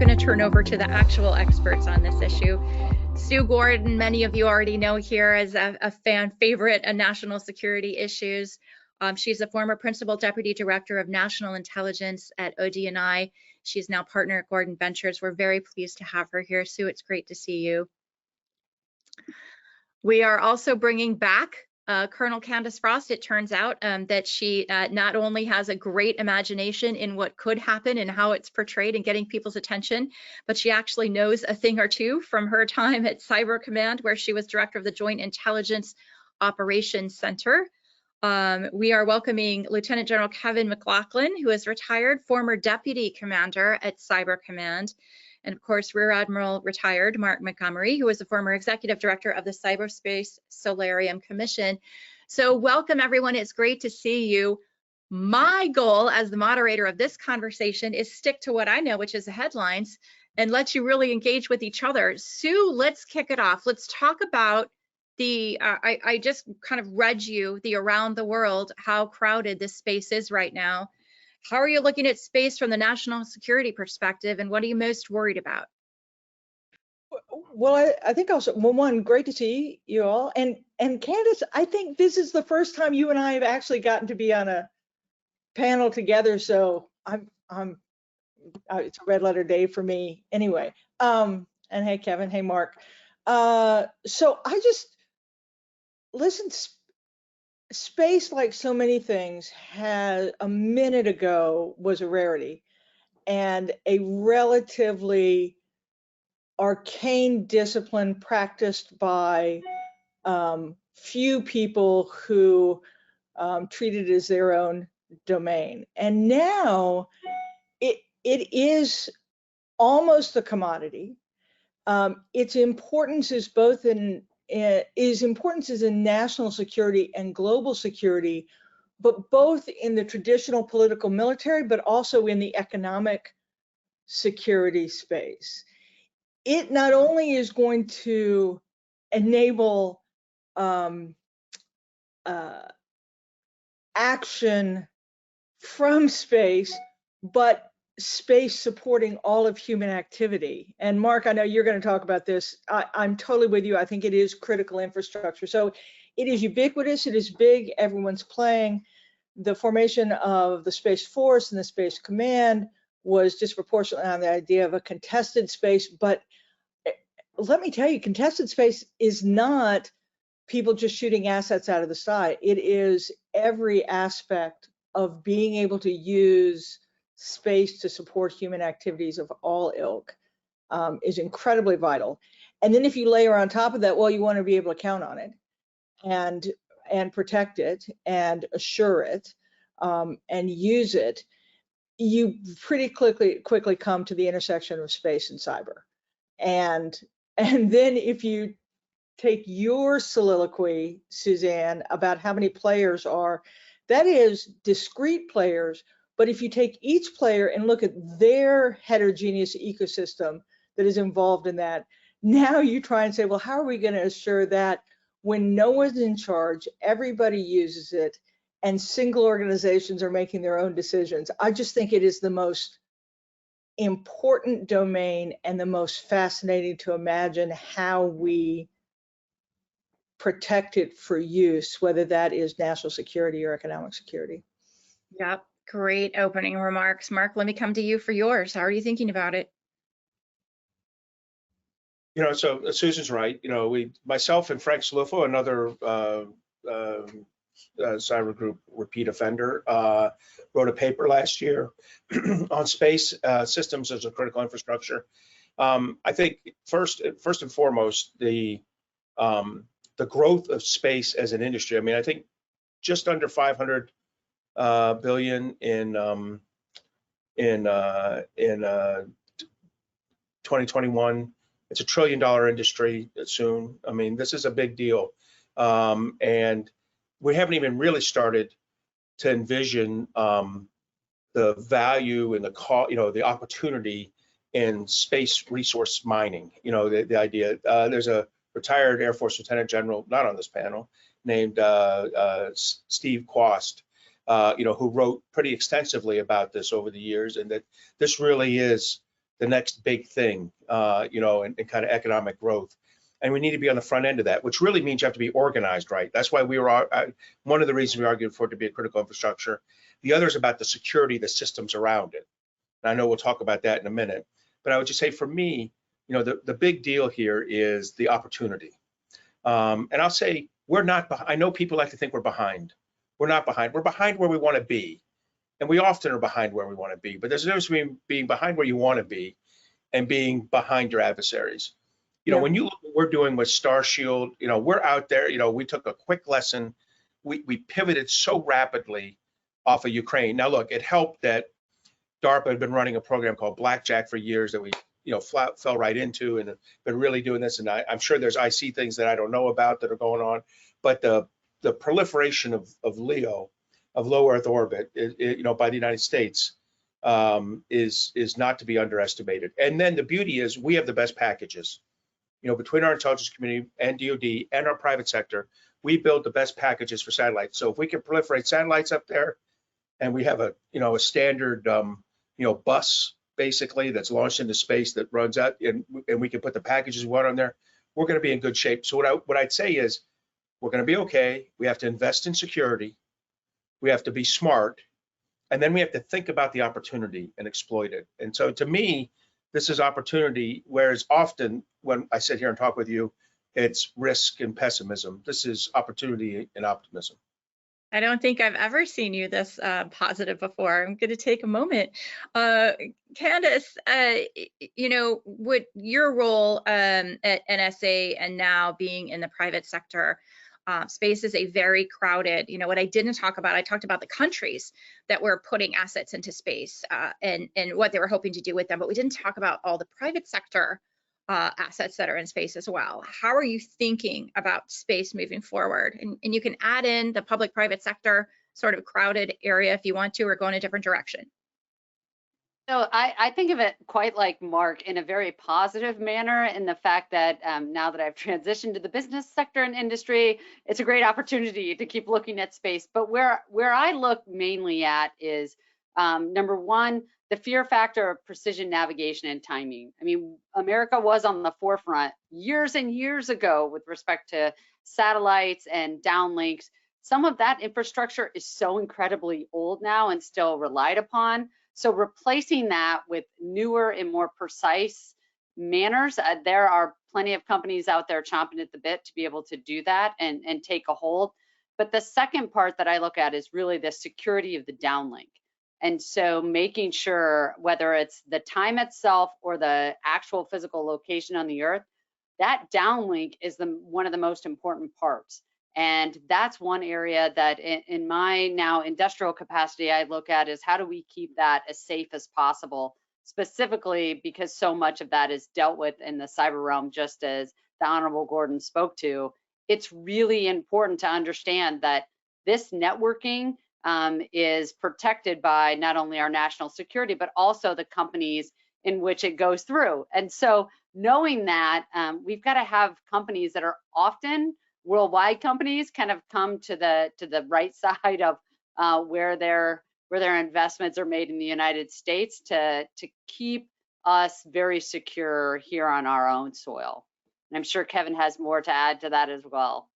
going to turn over to the actual experts on this issue. Sue Gordon, many of you already know here as a fan favorite of national security issues. She's a former Principal Deputy Director of National Intelligence at ODNI. She's now partner at Gordon Ventures. We're very pleased to have her here. Sue, it's great to see you. We are also bringing back Colonel Candice Frost. It turns out that she not only has a great imagination in what could happen and how it's portrayed and getting people's attention, but she actually knows a thing or two from her time at Cyber Command, where she was director of the Joint Intelligence Operations Center. We are welcoming Lieutenant General Kevin McLaughlin, who is retired, former deputy commander at Cyber Command. And of course, Rear Admiral retired Mark Montgomery, who was the former executive director of the Cyberspace Solarium Commission. So welcome, everyone. It's great to see you. My goal as the moderator of this conversation is stick to what I know, which is the headlines, and let you really engage with each other. Sue, let's kick it off. Let's talk about the, I just kind of read you the around the world, how crowded this space is right now. How are you looking at space from the national security perspective, and what are you most worried about? Well, I think also, well, one, great to see you all. And Candice, I think this is the first time you and I have actually gotten to be on a panel together. So it's a red letter day for me anyway. And hey, Kevin, hey, Mark. So I just, listen, space, like so many things, had a minute ago was a rarity and a relatively arcane discipline practiced by few people who treat it as their own domain. And now it is almost a commodity. Its importance is both in national security and global security, but both in the traditional political military, but also in the economic security space. It not only is going to enable action from space, but space supporting all of human activity. And Mark, I know you're going to talk about this. I'm totally with you. I think it is critical infrastructure. So it is ubiquitous. It is big. Everyone's playing. The formation of the Space Force and the Space Command was disproportionately on the idea of a contested space. But let me tell you, contested space is not people just shooting assets out of the sky. It is every aspect of being able to use space to support human activities of all ilk is incredibly vital. And then if you layer on top of that, well, you want to be able to count on it and protect it and assure it and use it, you pretty quickly come to the intersection of space and cyber. And then if you take your soliloquy, Suzanne, about how many players are, that is discrete players. But if you take each player and look at their heterogeneous ecosystem that is involved in that, now you try and say, well, how are we going to assure that when no one's in charge, everybody uses it, and single organizations are making their own decisions? I just think it is the most important domain and the most fascinating to imagine how we protect it for use, whether that is national security or economic security. Yep. Great opening remarks. Mark, let me come to you for yours. How are you thinking about it? You know, so Susan's right. You know, myself and Frank Salufo, another cyber group repeat offender, wrote a paper last year on space systems as a critical infrastructure. I think first and foremost, the growth of space as an industry. I mean, I think just under 500 billion in 2021. It's $1 trillion industry soon. I mean, this is a big deal, and we haven't even really started to envision the value and the cost, you know, the opportunity in space resource mining. You know, the idea. There's a retired Air Force Lieutenant General, not on this panel, named Steve Quast, you know, who wrote pretty extensively about this over the years, and that this really is the next big thing, you know, and kind of economic growth. And we need to be on the front end of that, which really means you have to be organized right. That's why we were, one of the reasons we argued for it to be a critical infrastructure. The other is about the security, the systems around it. And I know we'll talk about that in a minute, but I would just say for me, you know, the big deal here is the opportunity. And I'll say, we're not behind. I know people like to think we're behind. We're not behind. We're behind where we want to be. And we often are behind where we want to be, but there's a difference between being behind where you want to be and being behind your adversaries. You know, when you look at what we're doing with Starshield, you know, we're out there, you know, we took a quick lesson. We pivoted so rapidly off of Ukraine. Now, look, it helped that DARPA had been running a program called Blackjack for years that we, you know, fell right into and have been really doing this. And I'm sure I see things that I don't know about that are going on, but the proliferation of LEO, of low Earth orbit, you know, by the United States is not to be underestimated. And then the beauty is we have the best packages. You know, between our intelligence community and DoD and our private sector, we build the best packages for satellites. So if we can proliferate satellites up there, and we have a, you know, a standard, you know, bus basically that's launched into space that runs out, and we can put the packages we want on there, we're going to be in good shape. So what I'd say is, we're going to be okay. We have to invest in security. We have to be smart, and then we have to think about the opportunity and exploit it. And so to me, this is opportunity, whereas often when I sit here and talk with you, it's risk and pessimism. This is opportunity and optimism. I don't think I've ever seen you this positive before. I'm going to take a moment. Candice, you know, what your role at NSA and now being in the private sector, space is a very crowded, you know, what I didn't talk about, I talked about the countries that were putting assets into space and what they were hoping to do with them, but we didn't talk about all the private sector assets that are in space as well. How are you thinking about space moving forward? And you can add in the public-private sector sort of crowded area if you want to, or go in a different direction. So I think of it quite like Mark in a very positive manner, in the fact that now that I've transitioned to the business sector and industry, it's a great opportunity to keep looking at space. But where I look mainly at is, number one, the fear factor of precision navigation and timing. I mean, America was on the forefront years and years ago with respect to satellites and downlinks. Some of that infrastructure is so incredibly old now and still relied upon. So replacing that with newer and more precise manners, there are plenty of companies out there chomping at the bit to be able to do that and take a hold. But the second part that I look at is really the security of the downlink. And so making sure, whether it's the time itself or the actual physical location on the Earth, that downlink is one of the most important parts. And that's one area that in my now industrial capacity, I look at is how do we keep that as safe as possible, specifically because so much of that is dealt with in the cyber realm, just as the Honorable Gordon spoke to. It's really important to understand that this networking is protected by not only our national security, but also the companies in which it goes through. And so knowing that, we've got to have companies that are often worldwide companies kind of come to the right side of where their investments are made in the United States to keep us very secure here on our own soil. And I'm sure Kevin has more to add to that as well.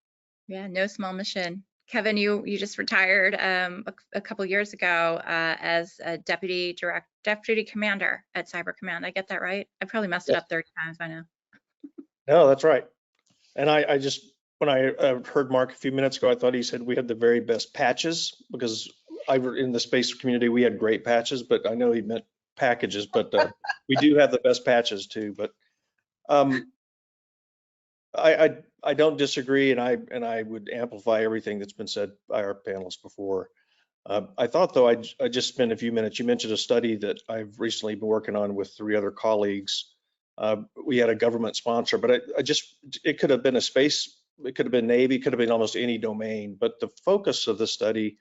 Yeah, no small mission. Kevin, you just retired a couple years ago as a deputy commander at Cyber Command. I get that right? I probably messed it up 30 times by now. No, that's right. And I just, when I heard Mark a few minutes ago, I thought he said we had the very best patches, because in the space community, we had great patches, but I know he meant packages, but we do have the best patches too. But I don't disagree, and I would amplify everything that's been said by our panelists before. I thought, though, I just spent a few minutes. You mentioned a study that I've recently been working on with 3 other colleagues. We had a government sponsor, but it could have been a space, it could have been Navy, could have been almost any domain. But the focus of the study,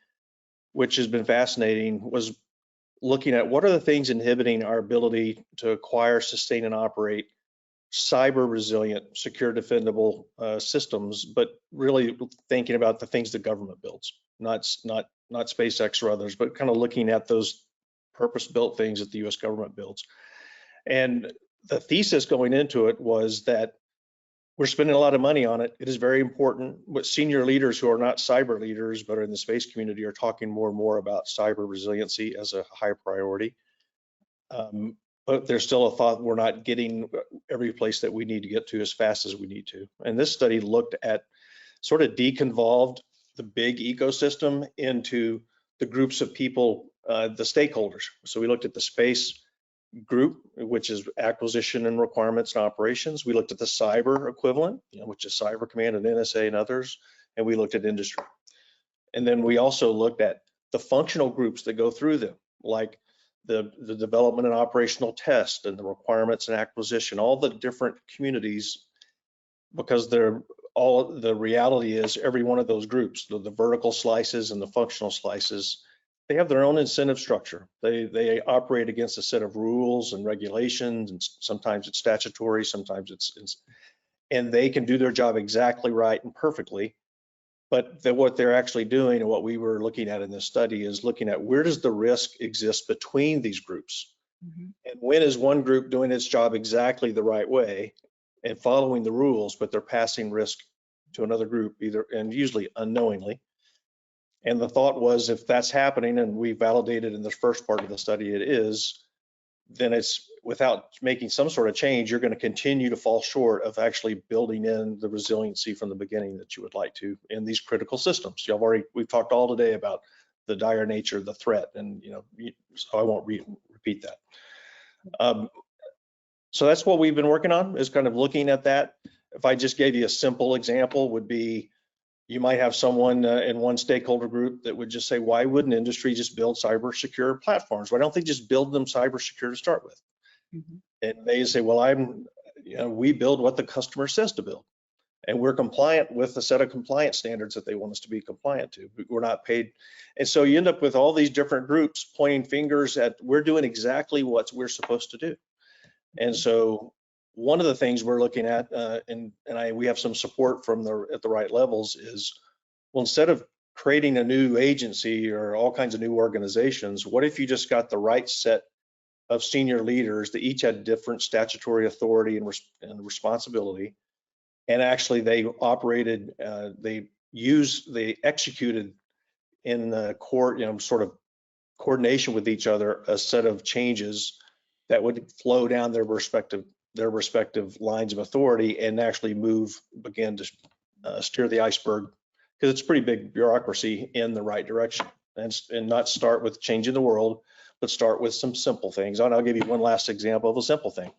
which has been fascinating, was looking at what are the things inhibiting our ability to acquire, sustain, and operate cyber resilient, secure, defendable systems, but really thinking about the things the government builds, not SpaceX or others, but kind of looking at those purpose-built things that the U.S. government builds. And the thesis going into it was that we're spending a lot of money on it. It is very important. What senior leaders who are not cyber leaders, but are in the space community, are talking more and more about cyber resiliency as a high priority. But there's still a thought we're not getting every place that we need to get to as fast as we need to. And this study looked at sort of deconvolved the big ecosystem into the groups of people, the stakeholders. So we looked at the space group, which is acquisition and requirements and operations. We looked at the cyber equivalent, which is Cyber Command and NSA and others, and we looked at industry. And then we also looked at the functional groups that go through them, like the development and operational test and the requirements and acquisition, all the different communities, because they're all, the reality is every one of those groups, the vertical slices and the functional slices, they have their own incentive structure. They operate against a set of rules and regulations, and sometimes it's statutory, sometimes it's and they can do their job exactly right and perfectly. But what they're actually doing, and what we were looking at in this study, is looking at where does the risk exist between these groups, and when is one group doing its job exactly the right way and following the rules, but they're passing risk to another group, either, and usually unknowingly. And the thought was, if that's happening, and we validated in the first part of the study it is, then it's, without making some sort of change, you're going to continue to fall short of actually building in the resiliency from the beginning that you would like to in these critical systems. We've talked all today about the dire nature of the threat, and so I won't repeat that. So that's what we've been working on, is kind of looking at that. If I just gave you a simple example, would be, you might have someone in one stakeholder group that would just say, why wouldn't industry just build cyber secure platforms? Why don't they just build them cyber secure to start with? And they say, well, we build what the customer says to build, and we're compliant with a set of compliance standards that they want us to be compliant to. We're not paid. And so you end up with all these different groups pointing fingers at, we're doing exactly what we're supposed to do. And so one of the things we're looking at, we have some support from at the right levels, is, well, instead of creating a new agency or all kinds of new organizations, what if you just got the right set of senior leaders that each had different statutory authority and responsibility, and actually they operated, they executed in the court, sort of coordination with each other, a set of changes that would flow down their respective lines of authority and actually begin to steer the iceberg, because it's pretty big bureaucracy, in the right direction, and not start with changing the world, but start with some simple things. And I'll give you one last example of a simple thing.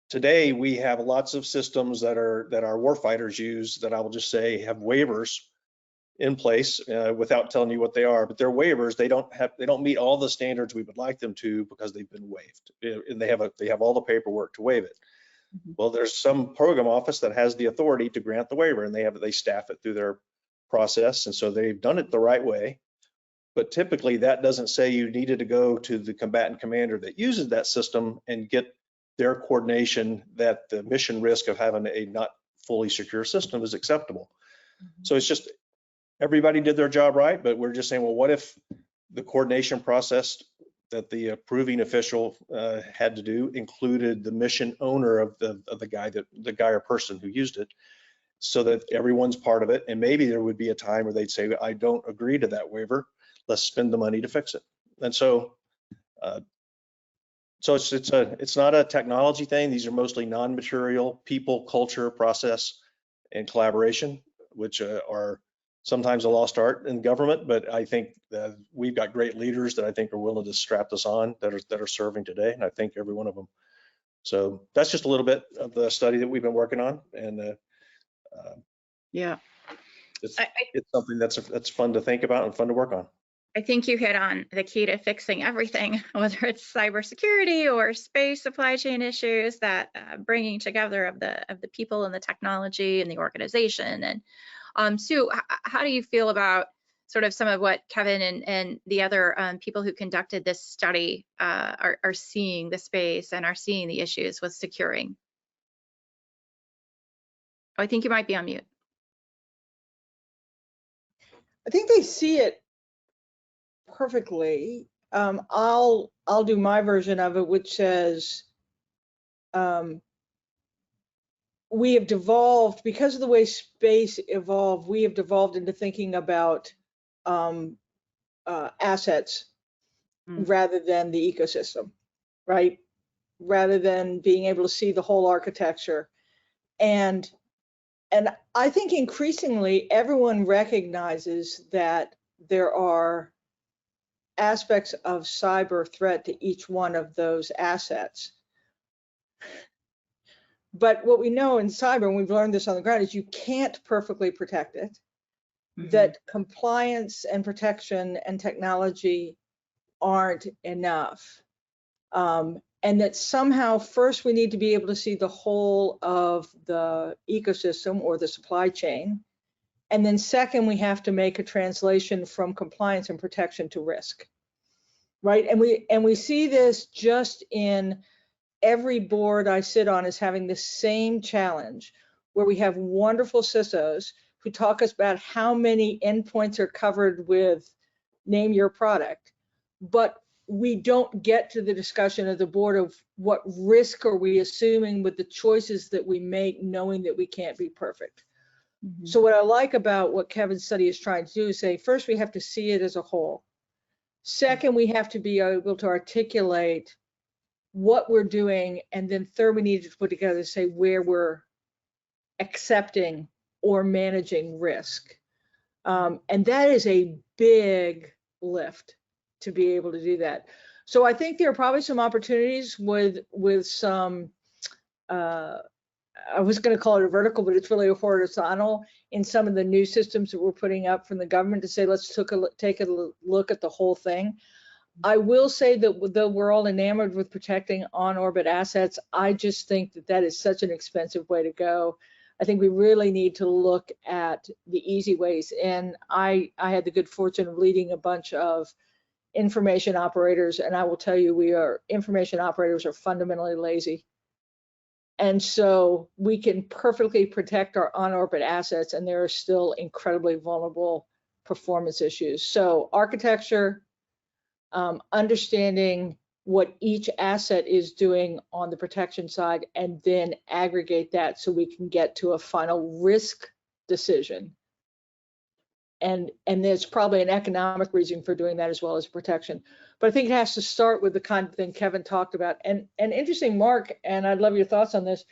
Today, we have lots of systems that our warfighters use that I will just say have waivers in place, without telling you what they are, but they're waivers. They don't meet all the standards we would like them to, because they've been waived, and they have all the paperwork to waive it. Well, there's some program office that has the authority to grant the waiver, and they staff it through their process, and so they've done it the right way. But typically, that doesn't say you needed to go to the combatant commander that uses that system and get their coordination that the mission risk of having a not fully secure system is acceptable. So it's just, everybody did their job right, but we're just saying, well, what if the coordination process that the approving official had to do included the mission owner of the guy or person who used it, so that everyone's part of it, and maybe there would be a time where they'd say, I don't agree to that waiver, let's spend the money to fix it. And so, it's not a technology thing. These are mostly non-material, people, culture, process, and collaboration, which are sometimes a lost art in government. But I think that we've got great leaders that I think are willing to strap this on, that are serving today, and I thank every one of them. So that's just a little bit of the study that we've been working on, and Yeah, it's something that's fun to think about and fun to work on. I think you hit on the key to fixing everything, whether it's cybersecurity or space supply chain issues, that bringing together of the people and the technology and the organization. And Sue, how do you feel about sort of some of what Kevin and the other people who conducted this study are seeing the space and are seeing the issues with securing? Oh, I think you might be on mute. I think they see it perfectly. I'll do my version of it, which says we have devolved, because of the way space evolved, we have devolved into thinking about assets rather than the ecosystem, right? Rather than being able to see the whole architecture. And I think increasingly everyone recognizes that there are aspects of cyber threat to each one of those assets. But what we know in cyber, and we've learned this on the ground, is you can't perfectly protect it, that compliance and protection and technology aren't enough. And that somehow first we need to be able to see the whole of the ecosystem or the supply chain. And then second, we have to make a translation from compliance and protection to risk, right? And we see this just in every board I sit on is having the same challenge, where we have wonderful CISOs who talk us about how many endpoints are covered with name your product, but we don't get to the discussion of the board of what risk are we assuming with the choices that we make, knowing that we can't be perfect. So what I like about what Kevin's study is trying to do is say, first, we have to see it as a whole. Second, we have to be able to articulate what we're doing. And then third, we need to put together to say where we're accepting or managing risk. And that is a big lift to be able to do that. So I think there are probably some opportunities with some, I was going to call it a vertical, but it's really a horizontal in some of the new systems that we're putting up from the government to say, let's take a look at the whole thing. I will say that though we're all enamored with protecting on-orbit assets, I just think that that is such an expensive way to go. I think we really need to look at the easy ways. And I had the good fortune of leading a bunch of information operators, and I will tell you, information operators are fundamentally lazy. And so we can perfectly protect our on-orbit assets, and there are still incredibly vulnerable performance issues. So architecture, understanding what each asset is doing on the protection side, and then aggregate that so we can get to a final risk decision. And there's probably an economic reason for doing that as well as protection. But I think it has to start with the kind of thing Kevin talked about. And interesting, Mark, and I'd love your thoughts on this.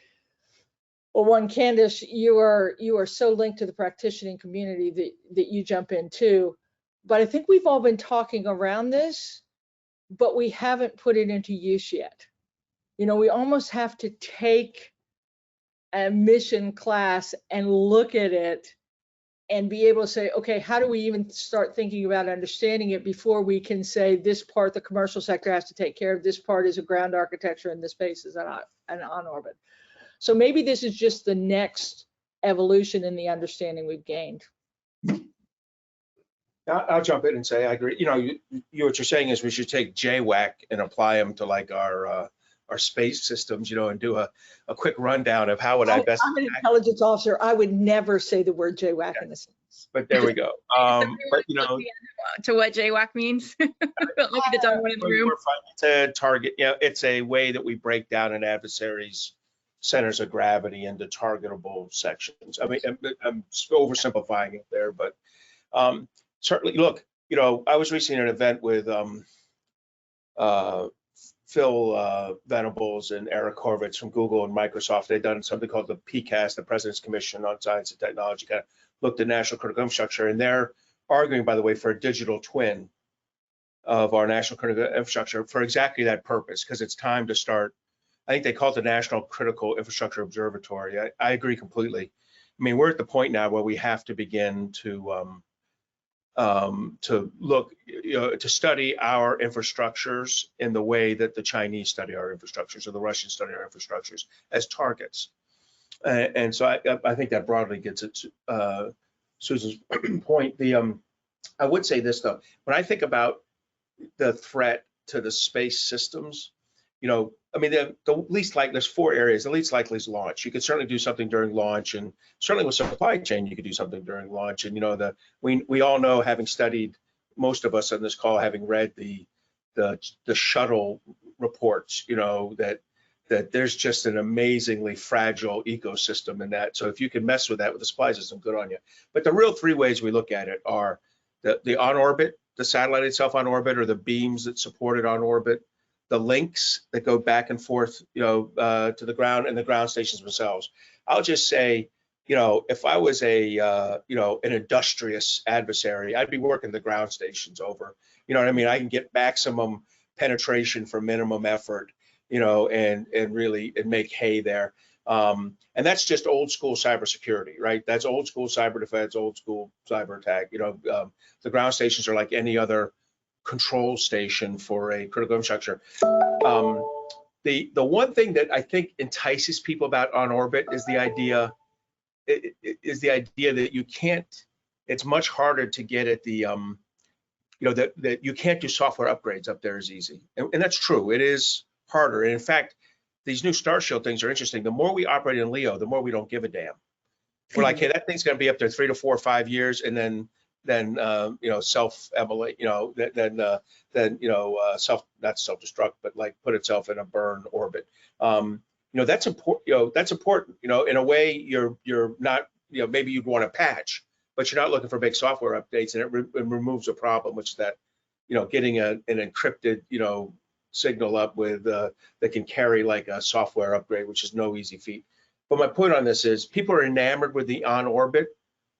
Well, one, Candice, you are so linked to the practicing community that you jump in too. But I think we've all been talking around this, but we haven't put it into use yet. You know, we almost have to take a mission class and look at it and be able to say, okay, how do we even start thinking about understanding it before we can say this part the commercial sector has to take care of, this part is a ground architecture, and this space is an on orbit. So maybe this is just the next evolution in the understanding we've gained. I'll jump in and say I agree. You know, what you're saying is we should take JWAC and apply them to like our space systems, you know, and do a quick rundown of how would I best. I'm an intelligence officer. I would never say the word JWAC in a sentence. But there we go. But you know, to what JWAC means. Like the dumb one in the room. To target, you know, it's a way that we break down an adversary's centers of gravity into targetable sections. I mean, I'm oversimplifying it there, but certainly, look, you know, I was recently at an event with Phil Venables and Eric Horvitz from Google and Microsoft. They've done something called the PCAST, the President's Commission on Science and Technology, kind of looked at national critical infrastructure, and they're arguing, by the way, for a digital twin of our national critical infrastructure for exactly that purpose, because it's time to start. I think they call it the National Critical Infrastructure Observatory. I agree completely. I mean, we're at the point now where we have to begin to look, you know, to study our infrastructures in the way that the Chinese study our infrastructures or the Russians study our infrastructures as targets. And so I think that broadly gets it to Susan's point. I would say this though, when I think about the threat to the space systems, you know, I mean, the least likely, there's 4 areas. The least likely is launch. You could certainly do something during launch, and certainly with supply chain, you could do something during launch. And you know, we all know, having studied, most of us on this call, having read the shuttle reports, you know, that that there's just an amazingly fragile ecosystem in that. So if you can mess with that with the supply system, good on you. But the real three ways we look at it are the on orbit, the satellite itself on orbit, or the beams that support it on orbit, the links that go back and forth, to the ground, and the ground stations themselves. I'll just say, if I was an industrious adversary, I'd be working the ground stations over. You know what I mean? I can get maximum penetration for minimum effort, and really make hay there. And that's just old school cybersecurity, right? That's old school cyber defense, old school cyber attack. The ground stations are like any other control station for a critical infrastructure. The one thing that I think entices people about on orbit is the idea that you can't. It's much harder to get at the that you can't do software upgrades up there as easy, and that's true. It is harder. And in fact, these new Starshield things are interesting. The more we operate in LEO, the more we don't give a damn. We're like, hey, that thing's going to be up there 3 to 4 or 5 years, and then self-emulate, not self-destruct, but like put itself in a burn orbit. That's important. That's important. In a way, you're not. Maybe you'd want to patch, but you're not looking for big software updates, and it removes a problem, which is that getting an encrypted signal up with that can carry like a software upgrade, which is no easy feat. But my point on this is people are enamored with the on orbit.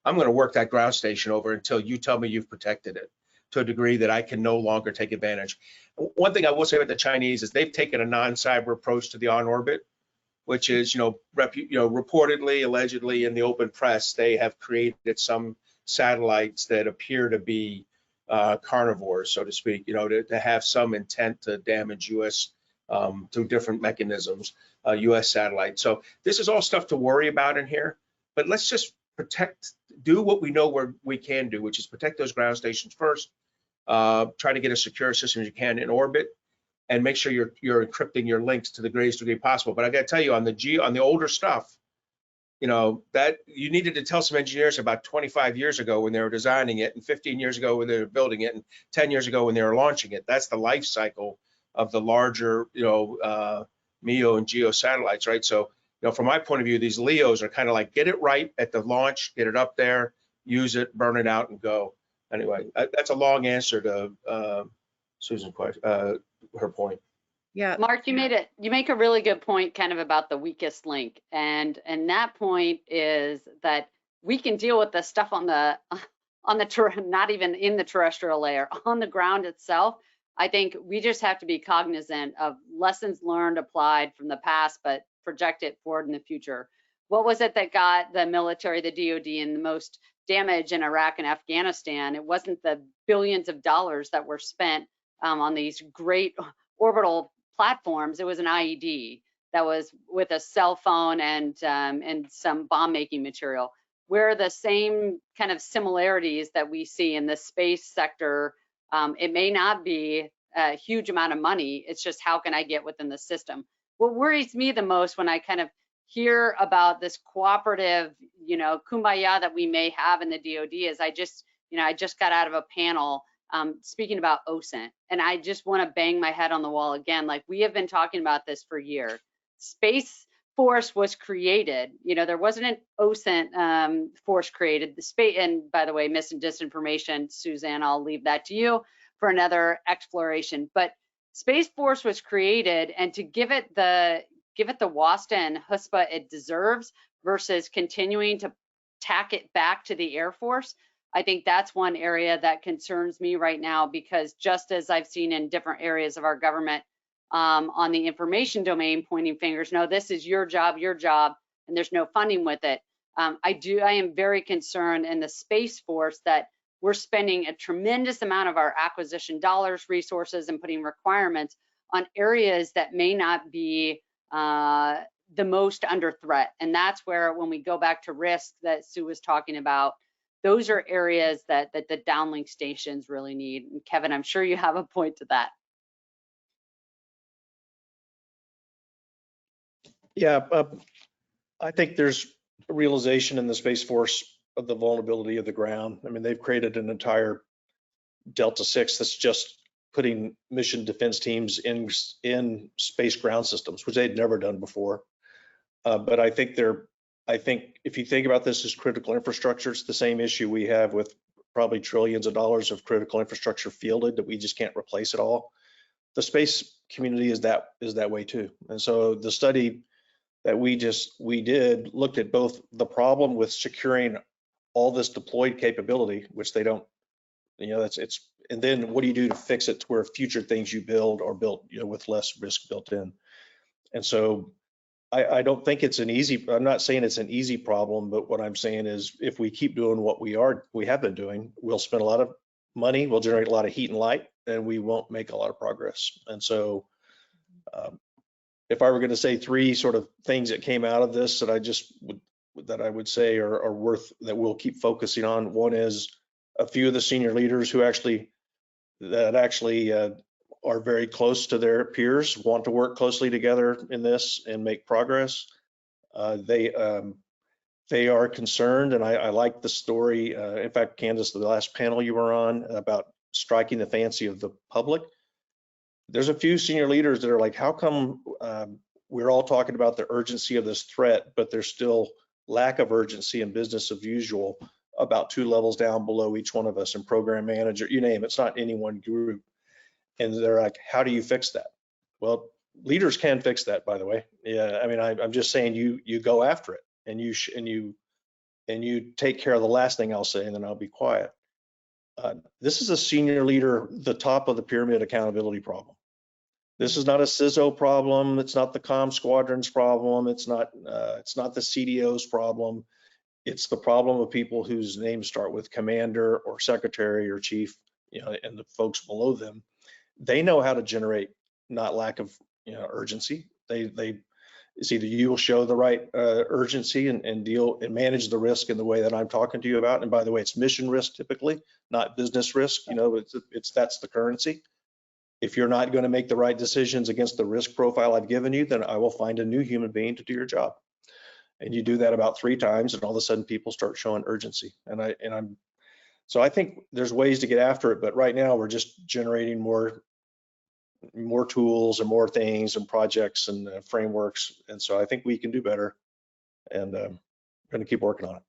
I'm going to work that ground station over until you tell me you've protected it to a degree that I can no longer take advantage. One thing I will say about the Chinese is they've taken a non-cyber approach to the on orbit, which is, reportedly, allegedly in the open press, they have created some satellites that appear to be carnivores, so to speak, to have some intent to damage U.S. Through different mechanisms, U.S. satellites. So this is all stuff to worry about in here, but let's just do what we know we can do, which is protect those ground stations first, try to get a secure system as you can in orbit, and make sure you're encrypting your links to the greatest degree possible. But I got to tell you, on the older stuff, that you needed to tell some engineers about 25 years ago when they were designing it, and 15 years ago when they were building it, and 10 years ago when they were launching it. That's the life cycle of the larger, MEO and GEO satellites, right? So, from my point of view, these LEOs are kind of like, get it right at the launch, get it up there, use it, burn it out, and go. Anyway, that's a long answer to Susan's question, her point. Yeah, Mark, you make a really good point kind of about the weakest link. And that point is that we can deal with the stuff on the not even in the terrestrial layer, on the ground itself. I think we just have to be cognizant of lessons learned, applied from the past, but project it forward in the future. What was it that got the military, the DoD, in the most damage in Iraq and Afghanistan? It wasn't the billions of dollars that were spent on these great orbital platforms. It was an IED that was with a cell phone and some bomb-making material. Where the same kind of similarities that we see in the space sector, it may not be a huge amount of money. It's just, how can I get within the system? What worries me the most when I kind of hear about this cooperative, kumbaya that we may have in the DoD is I just got out of a panel speaking about OSINT, and I just want to bang my head on the wall again. Like, we have been talking about this for years. Space Force was created. There wasn't an OSINT force created. The space, and by the way, mis and disinformation, Suzanne, I'll leave that to you for another exploration. But Space Force was created, and to give it the WASTA and HUSPA it deserves versus continuing to tack it back to the Air Force, I think that's one area that concerns me right now, because just as I've seen in different areas of our government on the information domain pointing fingers, no, this is your job, and there's no funding with it. I am very concerned in the Space Force that we're spending a tremendous amount of our acquisition dollars, resources, and putting requirements on areas that may not be the most under threat. And that's where, when we go back to risk that Sue was talking about, those are areas that the downlink stations really need. And Kevin, I'm sure you have a point to that. Yeah, I think there's a realization in the Space Force of the vulnerability of the ground. I mean, they've created an entire Delta 6 that's just putting mission defense teams in space ground systems, which they'd never done before. But I think if you think about this as critical infrastructure, it's the same issue we have with probably trillions of dollars of critical infrastructure fielded that we just can't replace it all. The space community is that way too. And so the study that we did looked at both the problem with securing all this deployed capability, which they don't, and then what do you do to fix it to where future things you build are built, with less risk built in. And so I don't think it's an easy, I'm not saying it's an easy problem, but what I'm saying is if we keep doing what we have been doing, we'll spend a lot of money, we'll generate a lot of heat and light, and we won't make a lot of progress. And so if I were going to say 3 sort of things that came out of this that I would say are worth, that we'll keep focusing on, one is a few of the senior leaders who actually are very close to their peers, want to work closely together in this and make progress. They are concerned, and I like the story. In fact, Candice, the last panel you were on about striking the fancy of the public, there's a few senior leaders that are like, how come we're all talking about the urgency of this threat, but there's still lack of urgency in business as usual about 2 levels down below each one of us, and program manager, you name it, it's not any one group. And they're like, how do you fix that? Well, leaders can fix that, by the way. Yeah, I mean, I'm just saying you go after it, and you take care of the last thing I'll say, and then I'll be quiet. This is a senior leader, the top of the pyramid accountability problem. This is not a CISO problem. It's not the comm squadron's problem. It's not the CDO's problem. It's the problem of people whose names start with commander or secretary or chief, and the folks below them. They know how to generate not lack of urgency. It's either you will show the right urgency and deal and manage the risk in the way that I'm talking to you about. And by the way, it's mission risk typically, not business risk. That's the currency. If you're not going to make the right decisions against the risk profile I've given you, then I will find a new human being to do your job. And you do that about 3 times, and all of a sudden people start showing urgency. So I think there's ways to get after it, but right now we're just generating more tools and more things and projects and frameworks. And so I think we can do better, and I'm going to keep working on it.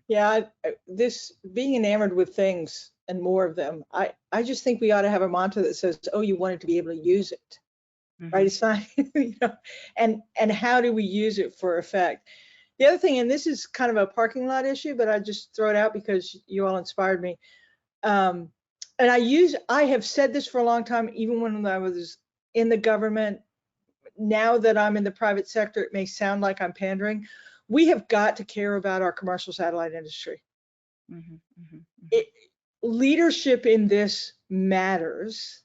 Yeah, this being enamored with things and more of them, I just think we ought to have a mantra that says, oh, you wanted to be able to use it. Right? It's not, and how do we use it for effect? The other thing, and this is kind of a parking lot issue, but I just throw it out because you all inspired me. And I have said this for a long time, even when I was in the government. Now that I'm in the private sector, it may sound like I'm pandering. We have got to care about our commercial satellite industry. Leadership in this matters.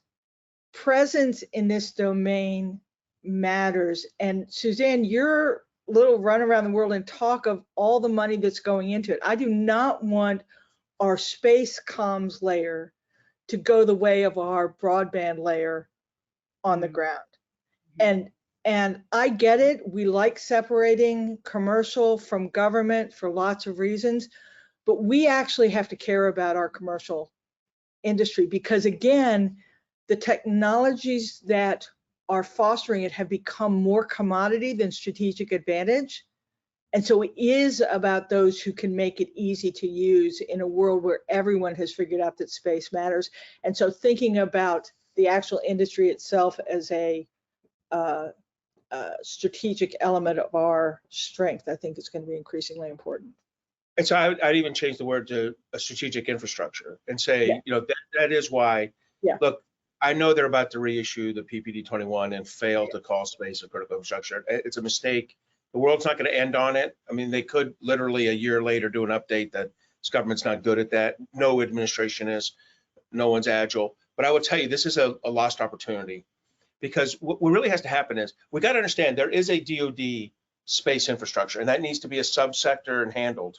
Presence in this domain matters. And Suzanne, your little run around the world and talk of all the money that's going into it. I do not want our space comms layer to go the way of our broadband layer on the ground. And I get it. We like separating commercial from government for lots of reasons, but we actually have to care about our commercial industry because, again, the technologies that are fostering it have become more commodity than strategic advantage. And so it is about those who can make it easy to use in a world where everyone has figured out that space matters. And so thinking about the actual industry itself as a strategic element of our strength, I think is going to be increasingly important. And so I'd even change the word to a strategic infrastructure and say, that is why, look, I know they're about to reissue the PPD 21 and fail to call space a critical infrastructure. It's a mistake. The world's not going to end on it. I mean, they could literally a year later do an update that this government's not good at that. No administration is, no one's agile. But I will tell you, this is a lost opportunity because what really has to happen is we got to understand there is a DoD space infrastructure and that needs to be a subsector and handled.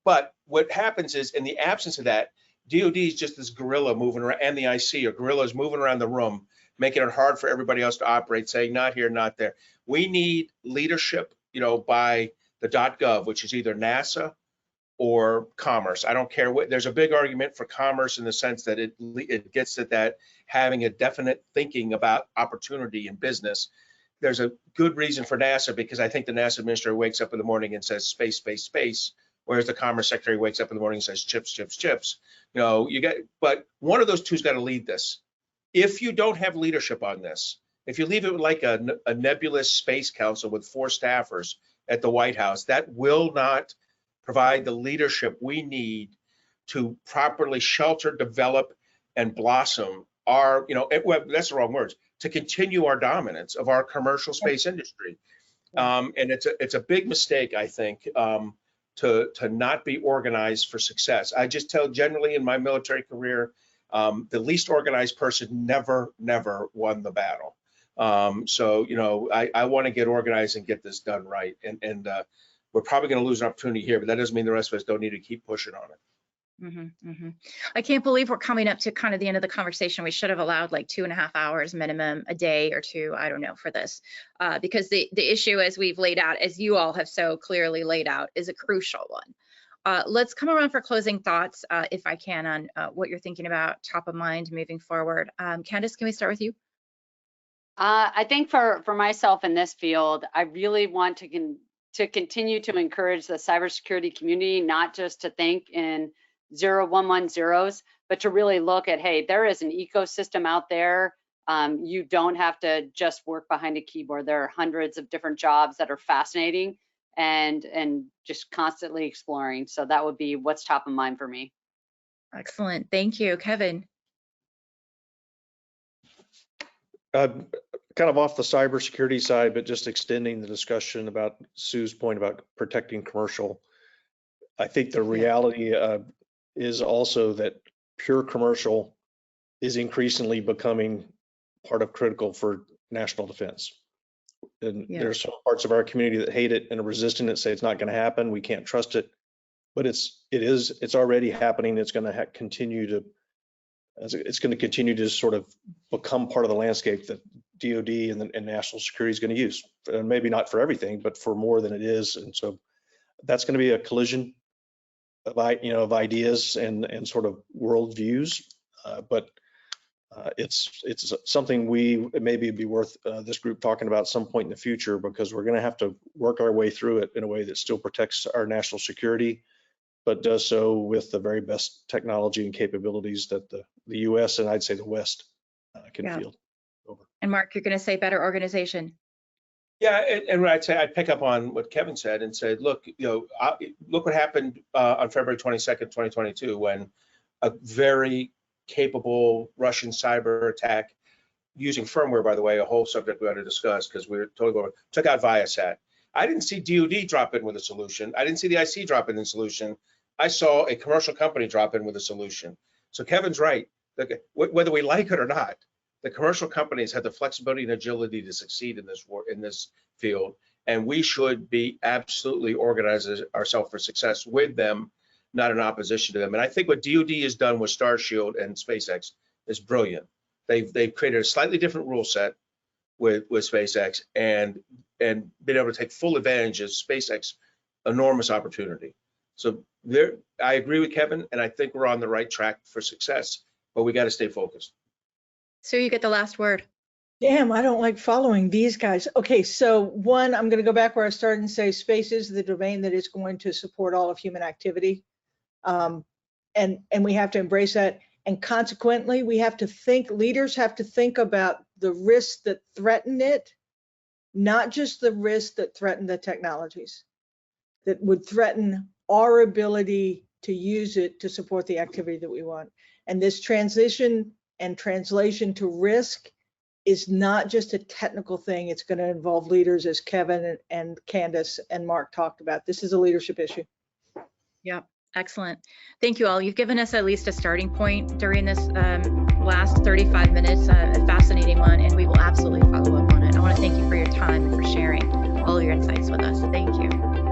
But what happens is in the absence of that, DoD is just this gorilla moving around, and the IC or gorillas moving around the room, making it hard for everybody else to operate, saying not here, not there. We need leadership, by the .gov, which is either NASA or commerce. I don't care what, there's a big argument for commerce in the sense that it gets at that having a definite thinking about opportunity in business. There's a good reason for NASA, because I think the NASA administrator wakes up in the morning and says space, space, space, whereas the Commerce Secretary wakes up in the morning and says chips, chips, chips. You know, but one of those two's got to lead this. If you don't have leadership on this, if you leave it like a nebulous space council with 4 staffers at the White House, that will not provide the leadership we need to properly shelter, develop, and blossom our, you know, that's the wrong words, to continue our dominance of our commercial space industry. And it's a big mistake, I think, to not be organized for success. I just tell generally in my military career, the least organized person never won the battle. So, you know, I want to get organized and get this done right. And we're probably going to lose an opportunity here, but that doesn't mean the rest of us don't need to keep pushing on it. I can't believe we're coming up to kind of the end of the conversation. We should have allowed like 2.5 hours minimum, a day or two, I don't know, for this, because the issue, as we've laid out, as you all have so clearly laid out, is a crucial one. Let's come around for closing thoughts, if I can, on what you're thinking about, top of mind moving forward. Candice, can we start with you? I think for myself in this field, I really want to continue to encourage the cybersecurity community, not just to think in 0110s, but to really look at, hey, there is an ecosystem out there. You don't have to just work behind a keyboard. There are hundreds of different jobs that are fascinating and just constantly exploring. So that would be what's top of mind for me. Excellent. Thank you. Kevin. Kind of off the cybersecurity side, but just extending the discussion about Sue's point about protecting commercial. I think the reality is also that pure commercial is increasingly becoming part of critical for national defense. And there's some parts of our community that hate it and are resistant it, say it's not going to happen, we can't trust it. But it's already happening. It's going to continue to sort of become part of the landscape that DoD and national security is going to use. And maybe not for everything, but for more than it is. And so that's going to be a collision of ideas and sort of worldviews. But it's something it maybe be worth this group talking about at some point in the future, because we're going to have to work our way through it in a way that still protects our national security, but does so with the very best technology and capabilities that the U.S. and I'd say the West can field. Over. And Mark, you're going to say better organization. Yeah, and I'd say I'd pick up on what Kevin said and said, look, look what happened on February 22nd, 2022, when a very capable Russian cyber attack using firmware, by the way, a whole subject we ought to discuss because we're totally going, took out Viasat. I didn't see DoD drop in with a solution. I didn't see the IC drop in the solution. I saw a commercial company drop in with a solution. So Kevin's right. Whether we like it or not, the commercial companies have the flexibility and agility to succeed in this field, and we should be absolutely organizing ourselves for success with them, not in opposition to them. And I think what DoD has done with Starshield and SpaceX is brilliant. They've created a slightly different rule set with SpaceX and been able to take full advantage of SpaceX enormous opportunity. So I agree with Kevin, and I think we're on the right track for success, but we got to stay focused. So you get the last word. Damn, I don't like following these guys. Okay, so one, I'm going to go back where I started and say space is the domain that is going to support all of human activity. And we have to embrace that. And consequently, leaders have to think about the risks that threaten it, not just the risks that threaten the technologies, that would threaten our ability to use it to support the activity that we want. And this transition and translation to risk is not just a technical thing. It's going to involve leaders, as Kevin and Candice and Mark talked about. This is a leadership issue. Yeah, excellent. Thank you all. You've given us at least a starting point during this last 35 minutes, a fascinating one, and we will absolutely follow up on it. I want to thank you for your time and for sharing all your insights with us. Thank you.